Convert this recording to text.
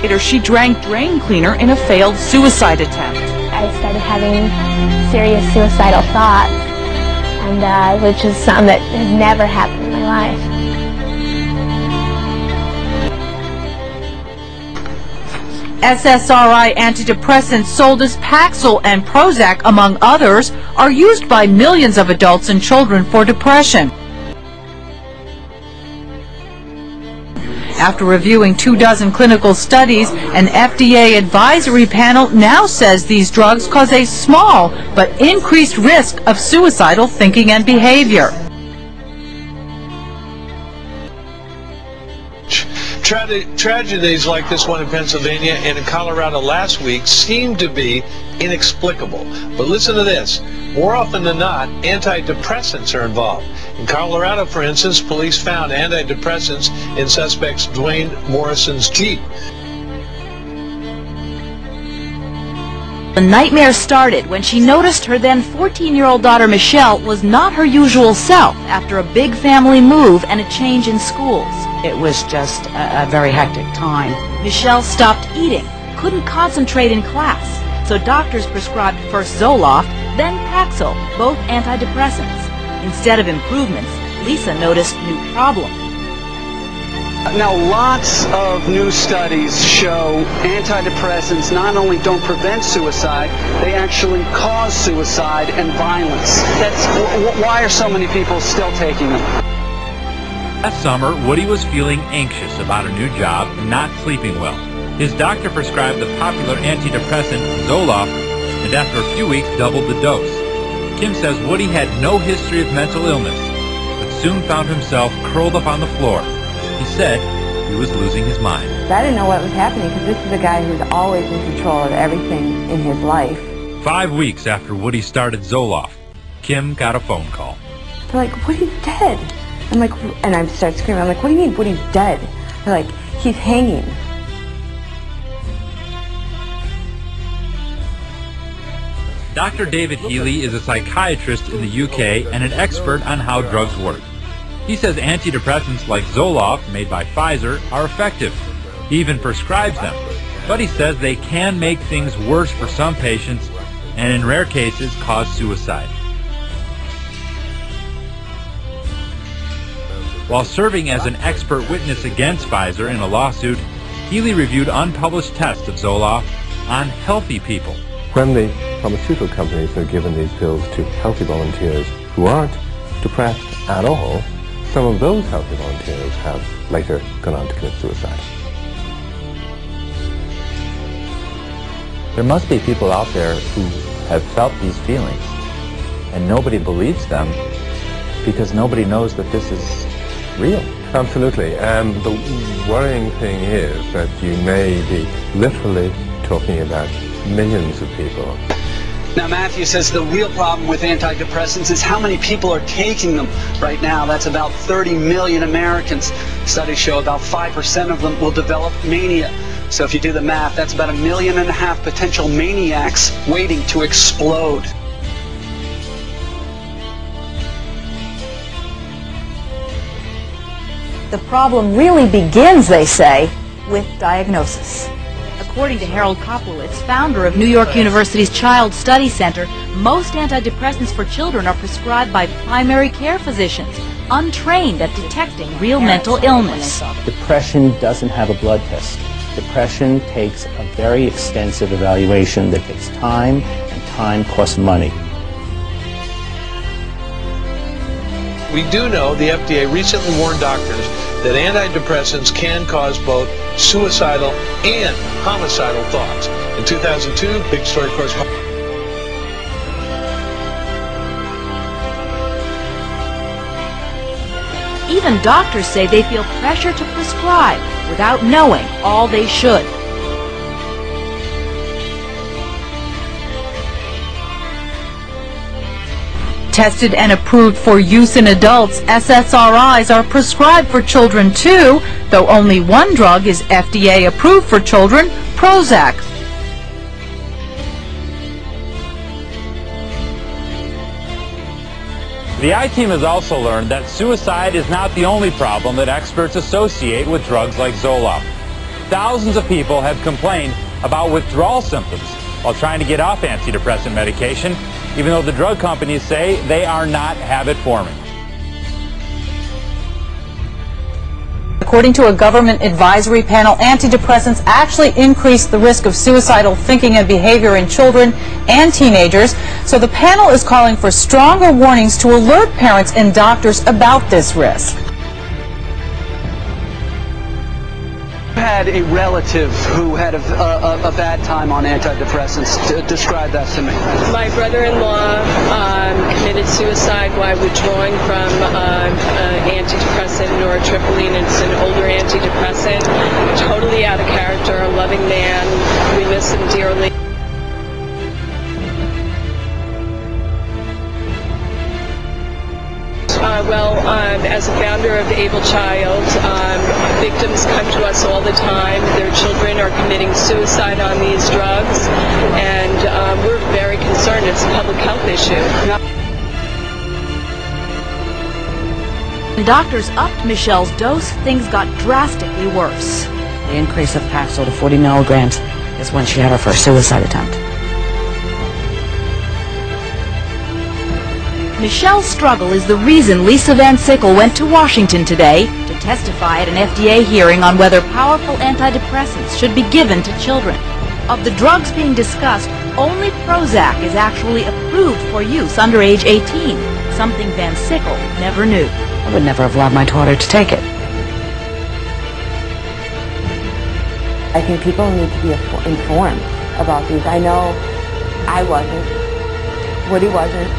Later, she drank drain cleaner in a failed suicide attempt. I started having serious suicidal thoughts, and which is something that has never happened in my life. SSRI antidepressants sold as Paxil and Prozac, among others, are used by millions of adults and children for depression. After reviewing 24 clinical studies, an FDA advisory panel now says these drugs cause a small but increased risk of suicidal thinking and behavior. Tragedies like this one in Pennsylvania and in Colorado last week seem to be inexplicable. But listen to this. More often than not, antidepressants are involved. In Colorado, for instance, police found antidepressants in suspects Dwayne Morrison's Jeep. The nightmare started when she noticed her then 14-year-old daughter Michelle was not her usual self after a big family move and a change in schools. It was just a very hectic time. Michelle stopped eating, couldn't concentrate in class, so doctors prescribed first Zoloft, then Paxil, both antidepressants. Instead of improvements, Lisa noticed new problems. Now, lots of new studies show antidepressants not only don't prevent suicide, they actually cause suicide and violence. Why are so many people still taking them? Last summer, Woody was feeling anxious about a new job and not sleeping well. His doctor prescribed the popular antidepressant Zoloft, and after a few weeks doubled the dose. Kim says Woody had no history of mental illness, but soon found himself curled up on the floor. He said he was losing his mind. I didn't know what was happening because this is a guy who's always in control of everything in his life. 5 weeks after Woody started Zoloft, Kim got a phone call. They're like, Woody's dead. I'm like, and I start screaming. I'm like, what do you mean Woody's dead? They're like, he's hanging. Dr. David Healy is a psychiatrist in the UK and an expert on how drugs work. He says antidepressants like Zoloft, made by Pfizer, are effective. He even prescribes them. But he says they can make things worse for some patients and in rare cases cause suicide. While serving as an expert witness against Pfizer in a lawsuit, Healy reviewed unpublished tests of Zoloft on healthy people. When the pharmaceutical companies are given these pills to healthy volunteers who aren't depressed at all, some of those healthy volunteers have later gone on to commit suicide. There must be people out there who have felt these feelings, and nobody believes them because nobody knows that this is real. Absolutely, and the worrying thing is that you may be literally talking about millions of people. Now, Matthew says the real problem with antidepressants is how many people are taking them right now. That's about 30 million Americans. Studies show about 5% of them will develop mania. So if you do the math, that's about 1.5 million potential maniacs waiting to explode. The problem really begins, they say, with diagnosis. According to Harold Koplowitz, founder of New York University's Child Study Center, most antidepressants for children are prescribed by primary care physicians, untrained at detecting real mental illness. Depression doesn't have a blood test. Depression takes a very extensive evaluation that takes time, and time costs money. We do know the FDA recently warned doctors that antidepressants can cause both suicidal and homicidal thoughts. In 2002, big story correspondent. Even doctors say they feel pressure to prescribe without knowing all they should. Tested and approved for use in adults, SSRIs are prescribed for children too, though only one drug is FDA approved for children, Prozac. The I-Team has also learned that suicide is not the only problem that experts associate with drugs like Zoloft. thousands of people have complained about withdrawal symptoms while trying to get off antidepressant medication, even though the drug companies say they are not habit-forming. According to a government advisory panel, antidepressants actually increase the risk of suicidal thinking and behavior in children and teenagers. So the panel is calling for stronger warnings to alert parents and doctors about this risk. Had a relative who had a bad time on antidepressants. Describe that to me. My brother-in-law committed suicide while withdrawing from antidepressant nortriptyline. It's an older antidepressant. Totally out of character, a loving man. We miss him dearly. As a founder of Able Child, victims come to us all the time. Their children are committing suicide on these drugs, and we're very concerned. It's a public health issue. When doctors upped Michelle's dose, things got drastically worse. The increase of Paxil to 40 milligrams is when she had her first suicide attempt. Michelle's struggle is the reason Lisa Van Sickle went to Washington today to testify at an FDA hearing on whether powerful antidepressants should be given to children. Of the drugs being discussed, only Prozac is actually approved for use under age 18, something Van Sickle never knew. I would never have allowed my daughter to take it. I think people need to be informed about these. I know I wasn't. Woody wasn't.